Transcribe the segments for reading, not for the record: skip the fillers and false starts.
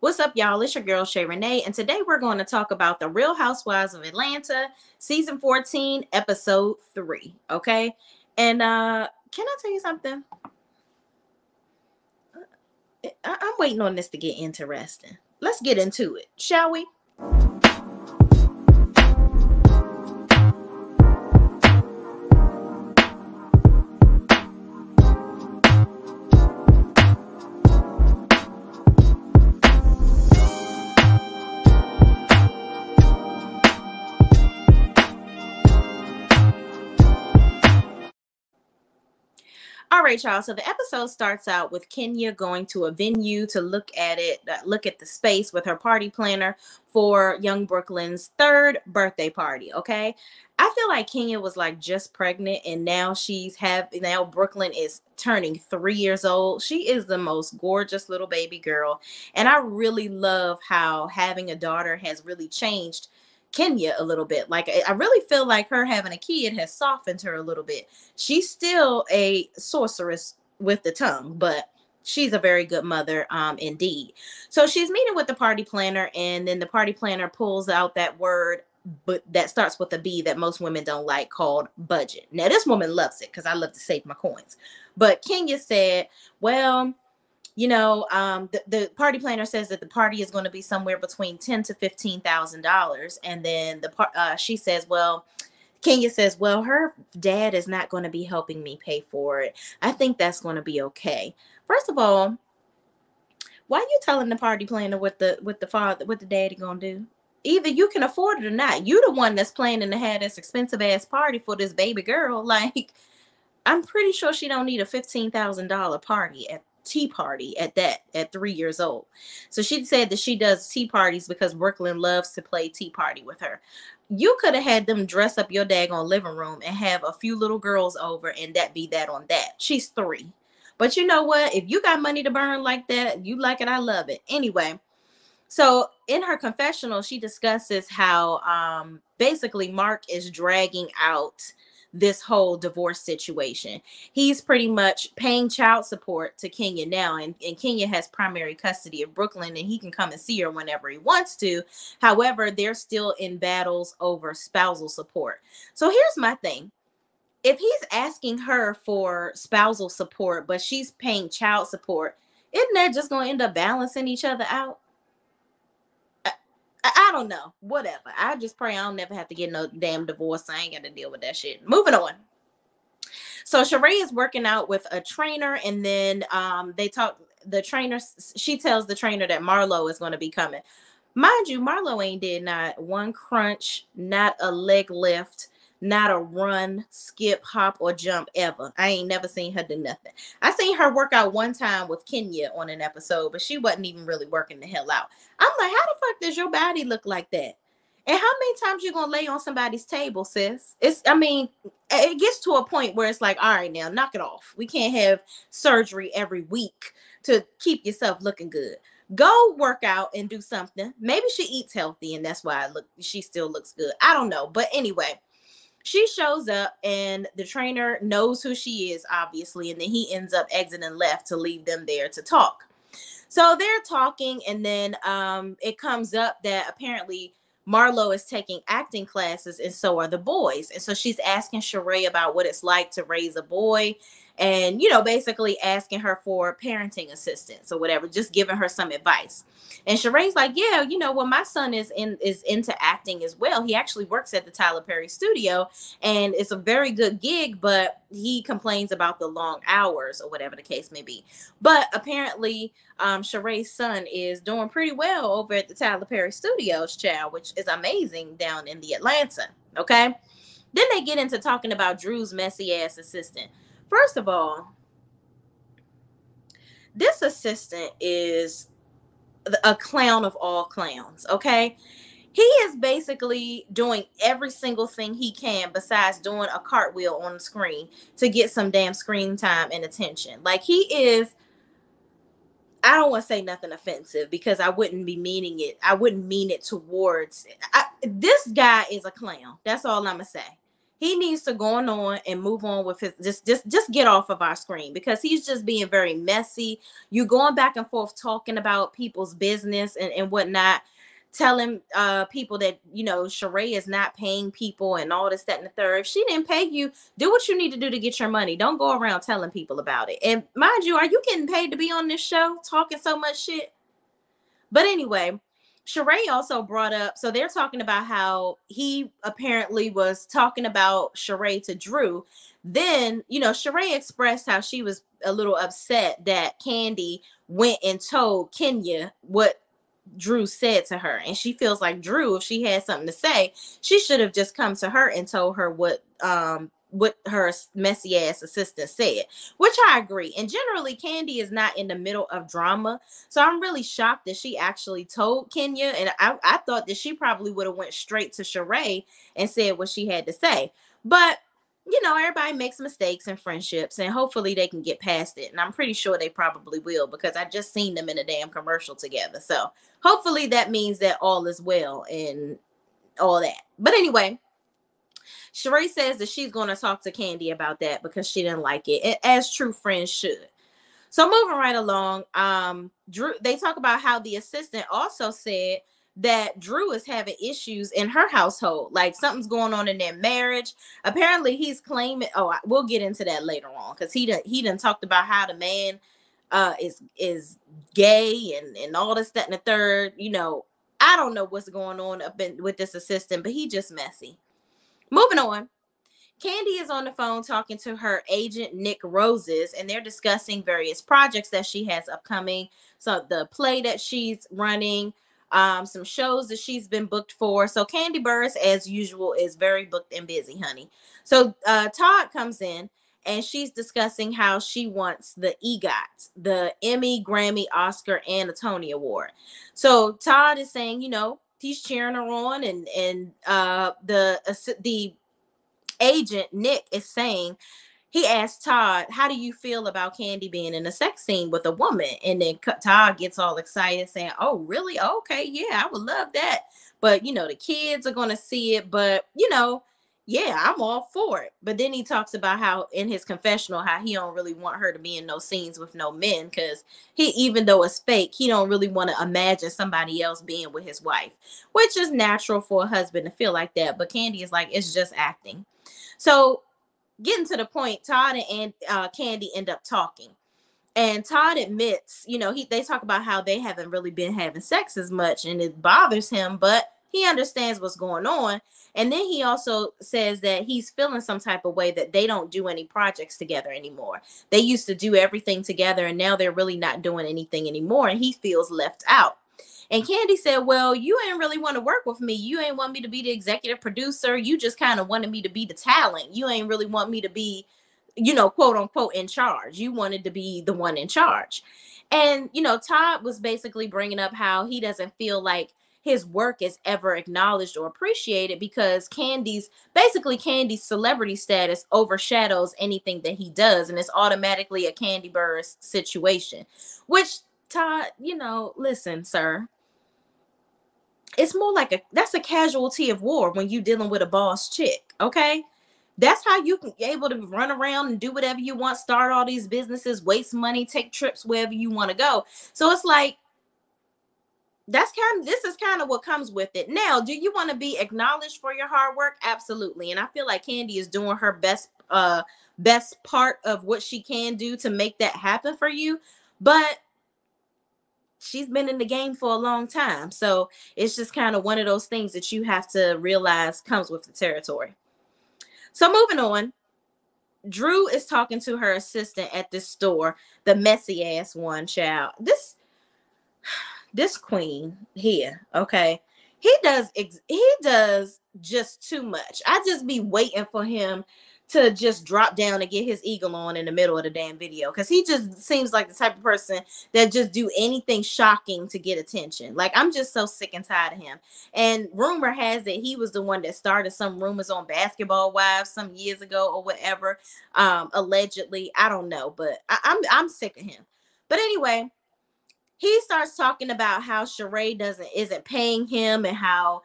What's up, y'all? It's your girl, Shay Renee, and today we're going to talk about The Real Housewives of Atlanta, Season 14, Episode 3, okay? And can I tell you something? I'm waiting on this to get interesting. Let's get into it, shall we? All right, y'all. So the episode starts out with Kenya going to a venue to look at the space with her party planner for young Brooklyn's 3rd birthday party. Okay. I feel like Kenya was like just pregnant and now now Brooklyn is turning 3 years old. She is the most gorgeous little baby girl. And I really love how having a daughter has really changed Kenya a little bit. Like, I really feel like her having a kid has softened her a little bit. She's still a sorceress with the tongue, but she's a very good mother, indeed. So she's meeting with the party planner, and then the party planner pulls out that word, but that starts with a B that most women don't like, called budget. Now, this woman loves it because I love to save my coins. But Kenya said, well, the party planner says that the party is going to be somewhere between $10,000 to $15,000, and then she says, well, Kenya says, well, her dad is not going to be helping me pay for it. I think that's going to be okay. First of all, why are you telling the party planner what the daddy gonna do? Either you can afford it or not. You the one that's planning to have this expensive ass party for this baby girl. Like, I'm pretty sure she don't need a $15,000 tea party at 3 years old. So she said that she does tea parties because Brooklyn loves to play tea party with her. You could have had them dress up your daggone living room and have a few little girls over, and that be that on that. She's 3. But you know what? If you got money to burn like that, you like it, I love it. Anyway, so in her confessional, she discusses how basically Mark is dragging out this whole divorce situation. He's pretty much paying child support to Kenya now, and Kenya has primary custody of Brooklyn, and he can come and see her whenever he wants to. However, they're still in battles over spousal support. So here's my thing. If he's asking her for spousal support, but she's paying child support, isn't that just going to end up balancing each other out? I don't know. Whatever. I just pray I don't never have to get no damn divorce. I ain't got to deal with that shit. Moving on. So Sheree is working out with a trainer, and then they talk. The trainer, she tells the trainer that Marlo is going to be coming. Mind you, Marlo ain't did not one crunch, not a leg lift, not a run, skip, hop, or jump ever. I ain't never seen her do nothing. I seen her work out one time with Kenya on an episode, but she wasn't even really working the hell out. I'm like, how the fuck does your body look like that? And how many times you gonna lay on somebody's table, sis? It gets to a point where it's like, all right, now knock it off. We can't have surgery every week to keep yourself looking good. Go work out and do something. Maybe she eats healthy, and that's why she still looks good. I don't know, but anyway. She shows up, and the trainer knows who she is, obviously, and then he ends up exiting left to leave them there to talk. So they're talking, and then it comes up that apparently Marlo is taking acting classes, and so are the boys. And so she's asking Sheree about what it's like to raise a boy, and, basically asking her for parenting assistance or whatever, just giving her some advice. And Sheree's like, yeah, my son is into acting as well. He actually works at the Tyler Perry studio, and it's a very good gig, but he complains about the long hours or whatever the case may be. But apparently, Sheree's son is doing pretty well over at the Tyler Perry studios, child, which is amazing down in the Atlanta. Okay. Then they get into talking about Drew's messy ass assistant. First of all, this assistant is a clown of all clowns, okay? He is basically doing every single thing he can besides doing a cartwheel on the screen to get some damn screen time and attention. Like, he is, I don't want to say nothing offensive because I wouldn't be meaning it. I wouldn't mean it towards, this guy is a clown. That's all I'm going to say. he needs to go on and move on with his just get off of our screen, because he's just being very messy. You going back and forth talking about people's business and whatnot, telling people that, you know, Sheree is not paying people and all this, that, and the third. If she didn't pay you, do what you need to do to get your money. Don't go around telling people about it. And mind you, are you getting paid to be on this show talking so much shit? But anyway, Sheree also brought up, so they're talking about how he apparently was talking about Sheree to Drew. Then, you know, Sheree expressed how she was a little upset that Candy went and told Kenya what Drew said to her. And she feels like Drew, if she had something to say, she should have just come to her and told her what her messy ass assistant said, which I agree. And generally, Candy is not in the middle of drama. So I'm really shocked that she actually told Kenya. And I thought that she probably would have went straight to Sheree and said what she had to say. But you know, everybody makes mistakes in friendships, and hopefully they can get past it. And I'm pretty sure they probably will, because I just seen them in a damn commercial together. So hopefully that means that all is well and all that. But anyway, Sheree says that she's going to talk to Candy about that because she didn't like it, as true friends should. So moving right along, Drew, they talk about how the assistant also said that Drew is having issues in her household, like something's going on in their marriage. Apparently, he's claiming. Oh, we'll get into that later on, because he done talked about how the man is gay and all this, that, and the third. You know, I don't know what's going on with this assistant, but he just messy. Moving on. Candy is on the phone talking to her agent, Nick Roses, and they're discussing various projects that she has upcoming. So the play that she's running, some shows that she's been booked for. So Candy Burris, as usual, is very booked and busy, honey. So Todd comes in, and she's discussing how she wants the EGOTs, the Emmy, Grammy, Oscar, and a Tony Award. So Todd is saying, you know, he's cheering her on, and the agent Nick is saying, he asked Todd, how do you feel about Candy being in a sex scene with a woman? And then Todd gets all excited saying, oh, really? Okay, yeah, I would love that. But, you know, the kids are going to see it. But, you know, yeah, I'm all for it. But then he talks about how in his confessional, how he don't really want her to be in no scenes with no men, because he, even though it's fake, he don't really want to imagine somebody else being with his wife, which is natural for a husband to feel like that. But Candy is like, it's just acting. So getting to the point, Todd and Candy end up talking. And Todd admits, you know, they talk about how they haven't really been having sex as much, and it bothers him, but he understands what's going on. And then he also says that he's feeling some type of way that they don't do any projects together anymore. They used to do everything together, and now they're really not doing anything anymore, and he feels left out. And Candy said, well, you ain't really want to work with me. You ain't want me to be the executive producer. You just kind of wanted me to be the talent. You ain't really want me to be, you know, quote unquote, in charge. You wanted to be the one in charge. And, you know, Todd was basically bringing up how he doesn't feel like his work is ever acknowledged or appreciated, because Candy's celebrity status overshadows anything that he does. And it's automatically a Candy Burris situation, which Todd, you know, listen, sir, it's more like that's a casualty of war when you dealing with a boss chick. Okay. That's how you can be able to run around and do whatever you want, start all these businesses, waste money, take trips wherever you want to go. So it's like, this is kind of what comes with it. Now, do you want to be acknowledged for your hard work? Absolutely. And I feel like Candy is doing her best part of what she can do to make that happen for you. But she's been in the game for a long time. So it's just kind of one of those things that you have to realize comes with the territory. So moving on, Drew is talking to her assistant at this store, the messy ass one, child. This queen here, okay, he does just too much. I just be waiting for him to just drop down and get his eagle on in the middle of the damn video, because he just seems like the type of person that just do anything shocking to get attention. Like, I'm just so sick and tired of him. And rumor has it he was the one that started some rumors on Basketball Wives some years ago or whatever, allegedly. I don't know, but I'm sick of him. But anyway, he starts talking about how Sheree isn't paying him, and how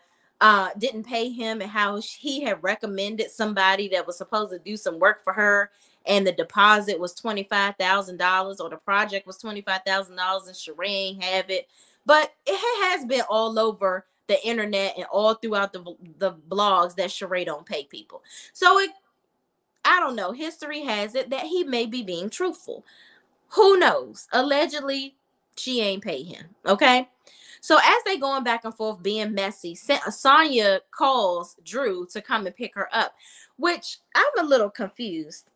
didn't pay him, and how he had recommended somebody that was supposed to do some work for her, and the deposit was $25,000, or the project was $25,000, and Sheree ain't have it. But it has been all over the internet and all throughout the blogs that Sheree don't pay people. So I don't know. History has it that he may be being truthful. Who knows? Allegedly, she ain't pay him. Okay. So as they going back and forth being messy, Sanya calls Drew to come and pick her up, which I'm a little confused.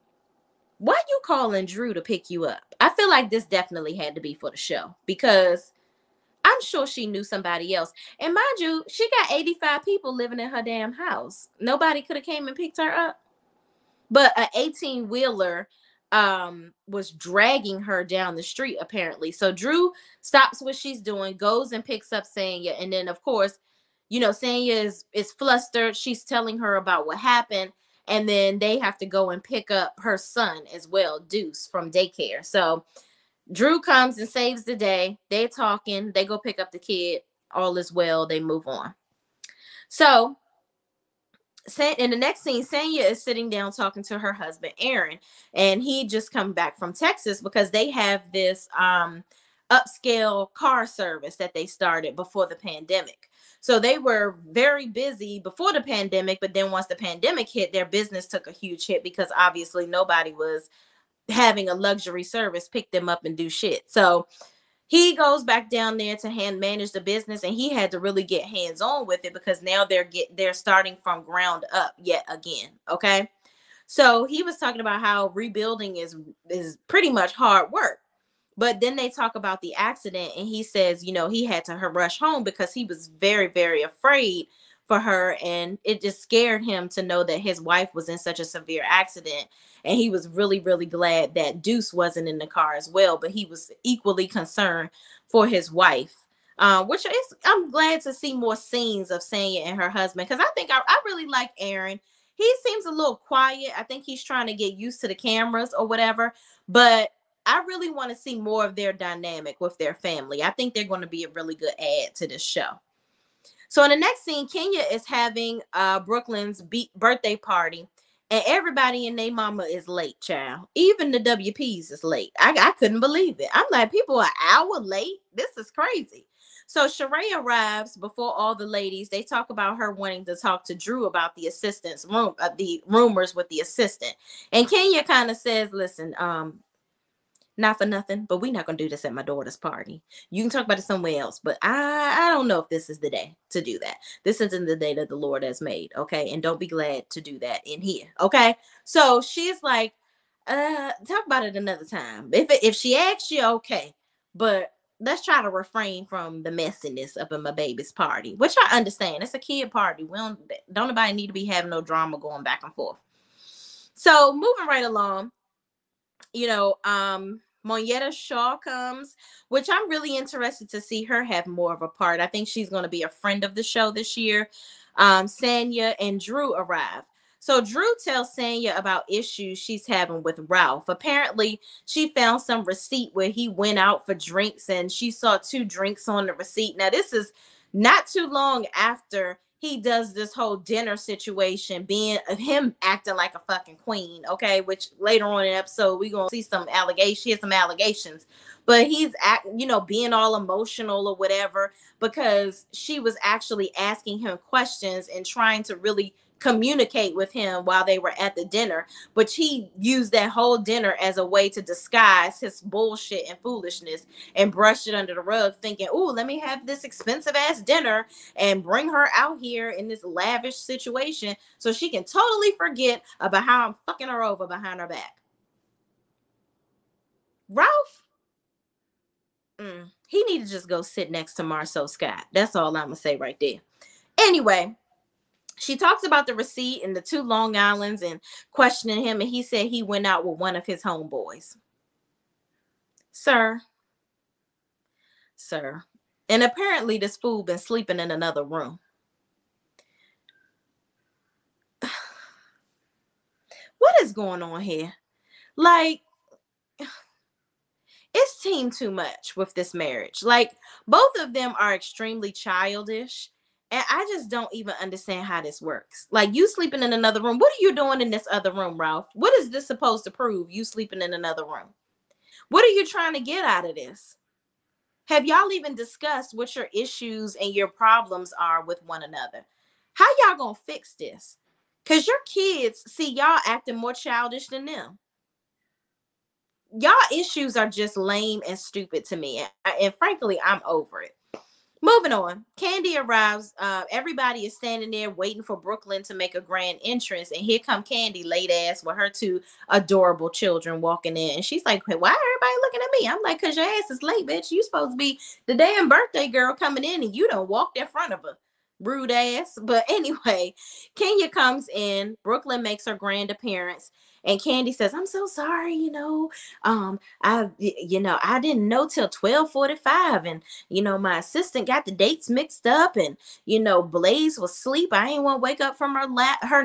Why you calling Drew to pick you up? I feel like this definitely had to be for the show, because I'm sure she knew somebody else. And mind you, she got 85 people living in her damn house. Nobody could have came and picked her up. But an 18-wheeler was dragging her down the street, apparently. So Drew stops what she's doing, goes and picks up Sanya, and then of course, Sanya is flustered. She's telling her about what happened, and then they have to go and pick up her son as well, Deuce, from daycare. So Drew comes and saves the day. They're talking, they go pick up the kid, all is well, they move on. So in the next scene, Sanya is sitting down talking to her husband, Aaron, and he just come back from Texas because they have this upscale car service that they started before the pandemic. So they were very busy before the pandemic, but then once the pandemic hit, their business took a huge hit because obviously nobody was having a luxury service pick them up and do shit. So he goes back down there to manage the business, and he had to really get hands on with it because now they're starting from ground up yet again. Okay. So he was talking about how rebuilding is pretty much hard work. But then they talk about the accident, and he says, he had to rush home because he was very, very afraid for her, and it just scared him to know that his wife was in such a severe accident. And he was really, really glad that Deuce wasn't in the car as well, but he was equally concerned for his wife. Which is, I'm glad to see more scenes of Sanya and her husband, because I think I really like Aaron. He seems a little quiet. I think he's trying to get used to the cameras or whatever, but I really want to see more of their dynamic with their family. I think they're going to be a really good add to this show. So in the next scene, Kenya is having Brooklyn's birthday party, and everybody and their mama is late, child. Even the WPs is late. I couldn't believe it. I'm like, people are an hour late? This is crazy. So Sheree arrives before all the ladies. They talk about her wanting to talk to Drew about the assistant's room, the rumors with the assistant. And Kenya kind of says, listen, not for nothing, but we're not going to do this at my daughter's party. You can talk about it somewhere else, but I don't know if this is the day to do that. This isn't the day that the Lord has made, okay? And don't be glad to do that in here, okay? So she's like, talk about it another time. If she asks you, okay, but let's try to refrain from the messiness up in my baby's party, which I understand. It's a kid party. We don't nobody need to be having no drama going back and forth. So moving right along, Moneta Shaw comes, which I'm really interested to see her have more of a part. I think she's going to be a friend of the show this year. Sanya and Drew arrive. So Drew tells Sanya about issues she's having with Ralph. Apparently, she found some receipt where he went out for drinks, and she saw 2 drinks on the receipt. Now, this is not too long after he does this whole dinner situation, being him acting like a fucking queen, okay? Which later on in the episode, we're gonna see some allegations, but he's being all emotional or whatever, because she was actually asking him questions and trying to really communicate with him while they were at the dinner, but he used that whole dinner as a way to disguise his bullshit and foolishness and brushed it under the rug, thinking, oh, let me have this expensive ass dinner and bring her out here in this lavish situation so she can totally forget about how I'm fucking her over behind her back. Ralph, he need to just go sit next to Marceau Scott. That's all I'm gonna say right there. Anyway, she talks about the receipt and the 2 Long Islands and questioning him, and he said he went out with one of his homeboys. Sir. And apparently this fool been sleeping in another room. What is going on here? Like, it's team too much with this marriage. Like, both of them are extremely childish, And I just don't even understand how this works. Like, you sleeping in another room. What are you doing in this other room, Ralph? What is this supposed to prove? You sleeping in another room. What are you trying to get out of this? Have y'all even discussed what your issues and your problems are with one another? How y'all gonna fix this? Because your kids see y'all acting more childish than them. Y'all issues are just lame and stupid to me. And frankly, I'm over it. Moving on, Candy arrives. Everybody is standing there waiting for Brooklyn to make a grand entrance, and here come Candy, late ass, with her two adorable children walking in. And she's like, "Why everybody looking at me?" I'm like, "Cause your ass is late, bitch. You supposed to be the damn birthday girl coming in, and you don't walk in front of her, rude ass." But anyway, Kenya comes in. Brooklyn makes her grand appearance, and Candy says, "I'm so sorry. I didn't know till 12:45, and my assistant got the dates mixed up, and Blaze was asleep. I ain't want to wake up from her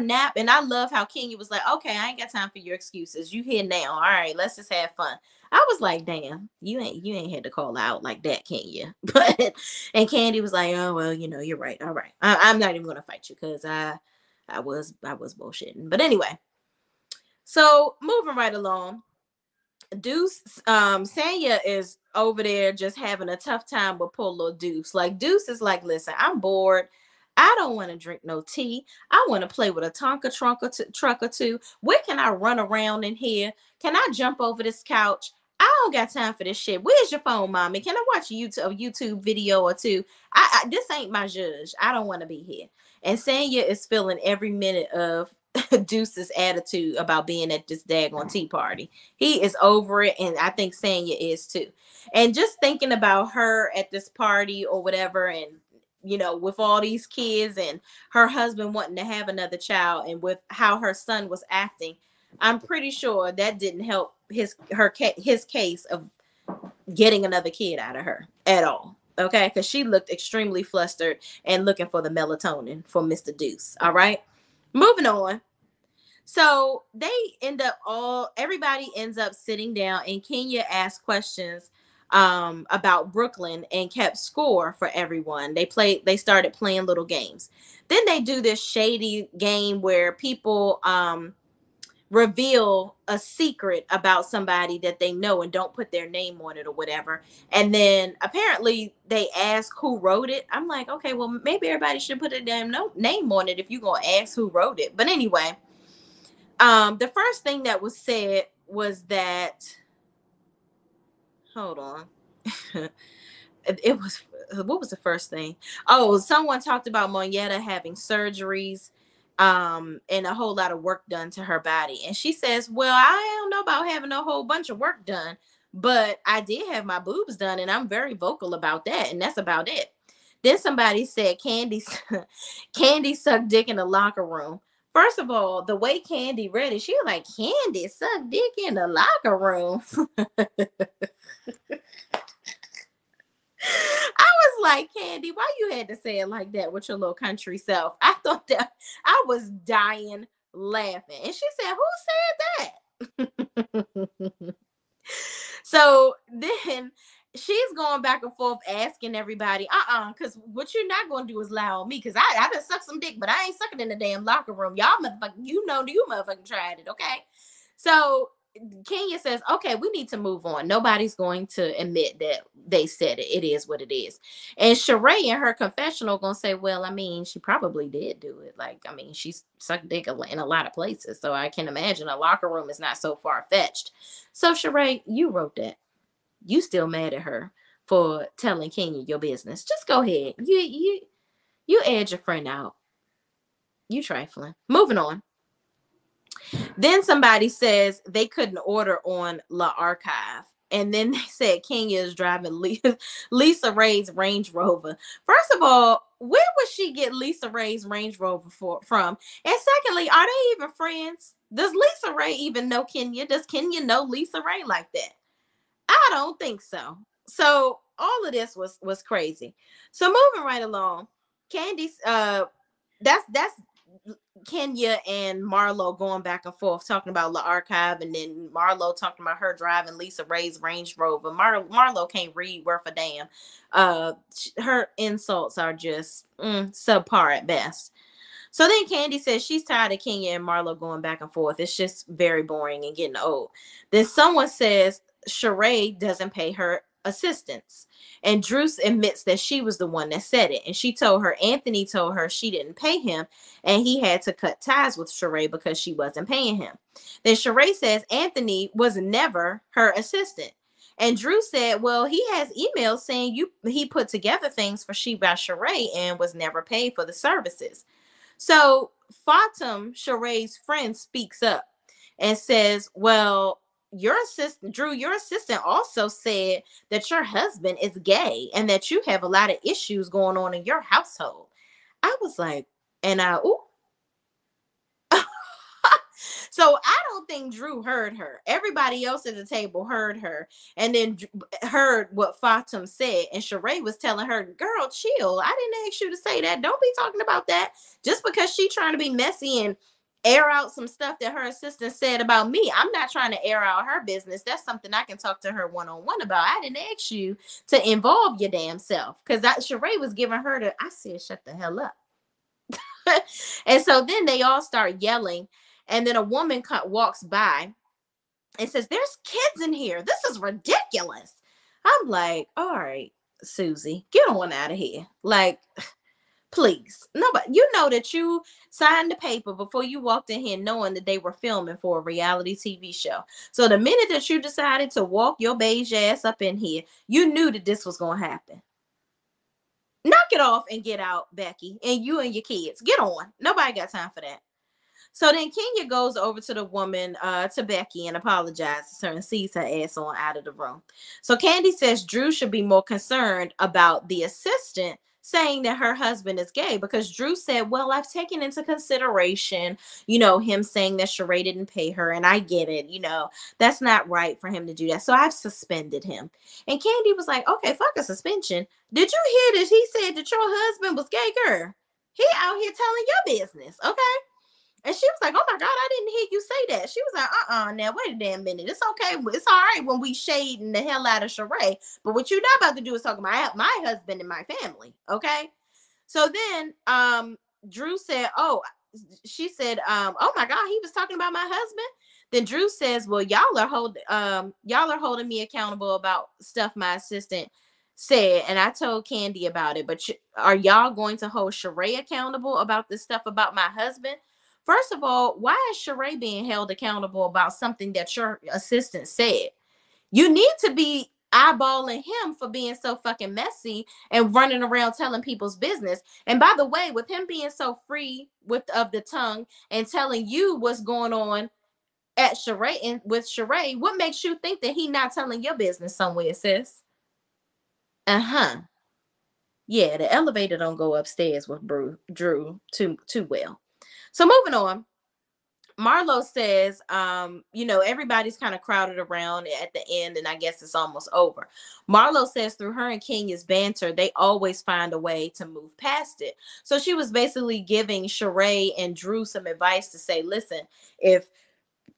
nap." And I love how Kenya was like, "Okay, I ain't got time for your excuses. You here now. All right, let's just have fun." I was like, "Damn, you ain't had to call out like that, Kenya." But and Candy was like, "Oh well, you're right. All right, I'm not even gonna fight you because I was bullshitting." But anyway, so moving right along. Deuce, Sanya is over there just having a tough time with poor little Deuce. Like, Deuce is like, "Listen, I'm bored. I don't want to drink no tea. I want to play with a Tonka truck or two. Where can I run around in here? Can I jump over this couch? I don't got time for this shit. Where's your phone, mommy? Can I watch a YouTube video or two? This ain't my judge. I don't want to be here." And Sanya is feeling every minute of Deuce's attitude about being at this daggone tea party. He is over it, and I think Sanya is too. And just thinking about her at this party or whatever, and with all these kids and her husband wanting to have another child, and with how her son was acting, I'm pretty sure that didn't help his case of getting another kid out of her at all. Okay, because she looked extremely flustered and looking for the melatonin for Mr. Deuce. All right, moving on. So everybody ends up sitting down, and Kenya asked questions about Brooklyn and kept score for everyone. They started playing little games. Then they do this shady game where people reveal a secret about somebody that they know and don't put their name on it or whatever. And then apparently they ask who wrote it. I'm like, okay, well, maybe everybody should put a damn name on it if you're going to ask who wrote it. But anyway, the first thing that was said was that, hold on. It was, what was the first thing? Oh, someone talked about Moneta having surgeries and a whole lot of work done to her body. And she says, "Well, I don't know about having a whole bunch of work done, but I did have my boobs done, and I'm very vocal about that, and that's about it." Then somebody said Candy sucked dick in the locker room. First of all, the way Candy read it, she was like, "Candy sucked dick in the locker room." I was like, "Candy, why you had to say it like that with your little country self?" I thought that I was dying laughing. And she said, "Who said that?" So then she's going back and forth asking everybody, because what you're not going to do is lie on me, because I done sucked some dick, but I ain't sucking in the damn locker room. Y'all motherfucking, you motherfucking tried it, okay? So Kenya says, "Okay, we need to move on. Nobody's going to admit that they said it. It is what it is." And Sheree in her confessional gonna say, "Well, I mean, she probably did do it. Like, I mean, she's sucked dick in a lot of places, so I can imagine a locker room is not so far fetched." So Sheree, you wrote that. You still mad at her for telling Kenya your business? Just go ahead. You edge your friend out. You trifling. Moving on. Then somebody says they couldn't order on La Archive. And then they said Kenya is driving Lisa Ray's Range Rover. First of all, where would she get Lisa Ray's Range Rover from? And secondly, are they even friends? Does Lisa Ray even know Kenya? Does Kenya know Lisa Ray like that? I don't think so. So all of this was crazy. So moving right along, Candy's that's Kenya and Marlo going back and forth talking about the archive, and then Marlo talking about her driving Lisa Ray's Range Rover. Marlo can't read worth a damn. Her insults are just subpar at best. So then Candy says she's tired of Kenya and Marlo going back and forth. It's just very boring and getting old. Then someone says Sheree doesn't pay her assistants. And Drew admits that she was the one that said it. And she told her Anthony told her she didn't pay him and he had to cut ties with Sheree because she wasn't paying him. Then Sheree says Anthony was never her assistant. And Drew said, well, he has emails saying he put together things for She by Sheree and was never paid for the services. So Fatim, Sheree's friend, speaks up and says, well, your assistant, Drew, your assistant also said that your husband is gay and that you have a lot of issues going on in your household. I was like, ooh. So I don't think Drew heard her. Everybody else at the table heard her and then heard what Fatim said. And Sheree was telling her, girl, chill. I didn't ask you to say that. Don't be talking about that. Just because she's trying to be messy and air out some stuff that her assistant said about me. I'm not trying to air out her business. That's something I can talk to her one-on-one about. I didn't ask you to involve your damn self. Because Sheree was giving her I said, shut the hell up. And so then they all start yelling. And then a woman walks by and says, there's kids in here. This is ridiculous. I'm like, all right, Susie, get on out of here. Like, please. Nobody, you know that you signed the paper before you walked in here knowing that they were filming for a reality TV show. So the minute that you decided to walk your beige ass up in here, you knew that this was going to happen. Knock it off and get out, Becky, and you and your kids. Get on. Nobody got time for that. So then Kenya goes over to the woman, to Becky, and apologizes to her and sees her ass on out of the room. So Candy says Drew should be more concerned about the assistant saying that her husband is gay, because Drew said, well, I've taken into consideration, him saying that Sheree didn't pay her, and I get it, that's not right for him to do that. So I've suspended him. And Candy was like, okay, fuck a suspension. Did you hear that he said that your husband was gay, girl? He out here telling your business, okay? And she was like, oh my God, I didn't hear you say that. She was like, now wait a damn minute. It's okay. It's all right when we shading the hell out of Sheree. But what you're not about to do is talk about my husband and my family. Okay. So then Drew said, she said, oh my God, he was talking about my husband. Then Drew says, well, y'all are holding me accountable about stuff my assistant said, and I told Candy about it. But are y'all going to hold Sheree accountable about this stuff about my husband? First of all, why is Sheree being held accountable about something that your assistant said? You need to be eyeballing him for being so fucking messy and running around telling people's business. And by the way, with him being so free of the tongue and telling you what's going on at Sheree and with Sheree, what makes you think that he not telling your business somewhere, sis? Yeah, the elevator don't go upstairs with Drew too well. So moving on, Marlo says, everybody's kind of crowded around at the end, and I guess it's almost over. Marlo says through her and Kenya's banter, they always find a way to move past it. So she was basically giving Sheree and Drew some advice to say, listen, if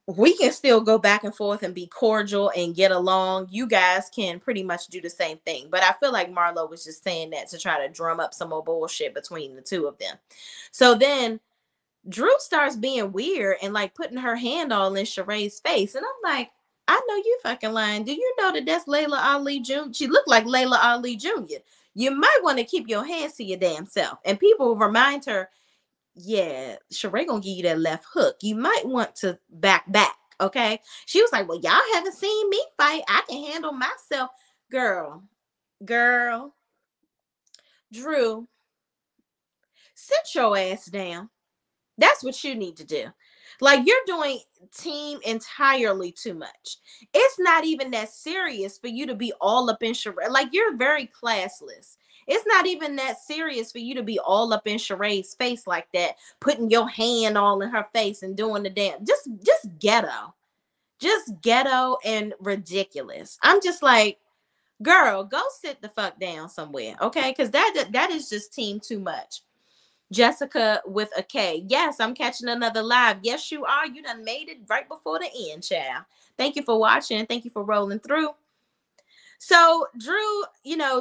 we can still go back and forth and be cordial and get along, you guys can pretty much do the same thing. But I feel like Marlo was just saying that to try to drum up some more bullshit between the two of them. So then Drew starts being weird and like putting her hand all in Sheree's face. And I'm like, I know you fucking lying. Do you know that that's Layla Ali Jr.? She looked like Layla Ali Jr. You might want to keep your hands to your damn self. And people remind her, yeah, Sheree gonna give you that left hook. You might want to back, okay? She was like, well, y'all haven't seen me fight. I can handle myself. Girl, Drew, sit your ass down. That's what you need to do. Like, you're doing team entirely too much. It's not even that serious for you to be all up in Sheree. Like, you're very classless. It's not even that serious for you to be all up in Sheree's face like that, putting your hand all in her face and doing the damn. Just ghetto. Just ghetto and ridiculous. I'm just like, girl, go sit the fuck down somewhere, okay? Because that is just team too much. Jessica with a K. Yes, I'm catching another live. Yes, you are. You done made it right before the end, child. Thank you for watching. Thank you for rolling through. So Drew,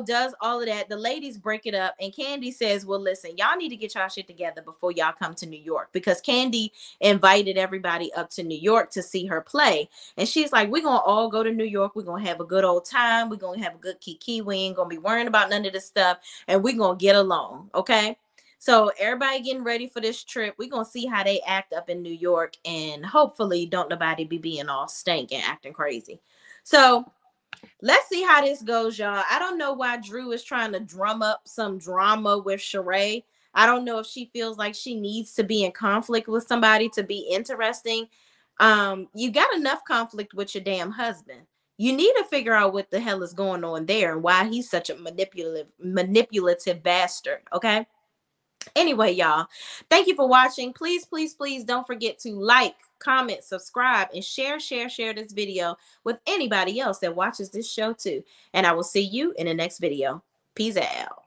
does all of that. The ladies break it up, and Candy says, well, listen, y'all need to get y'all shit together before y'all come to New York, because Candy invited everybody up to New York to see her play. And she's like, we're going to all go to New York. We're going to have a good old time. We're going to have a good kiki. We ain't going to be worrying about none of this stuff. And we're going to get along. Okay. So everybody getting ready for this trip. We're going to see how they act up in New York. And hopefully don't nobody be being all stank and acting crazy. So let's see how this goes, y'all. I don't know why Drew is trying to drum up some drama with Sheree. I don't know if she feels like she needs to be in conflict with somebody to be interesting. You got enough conflict with your damn husband. You need to figure out what the hell is going on there and why he's such a manipulative bastard. Okay. Anyway, y'all, thank you for watching. Please, please, please don't forget to like, comment, subscribe, and share this video with anybody else that watches this show too. And I will see you in the next video. Peace out.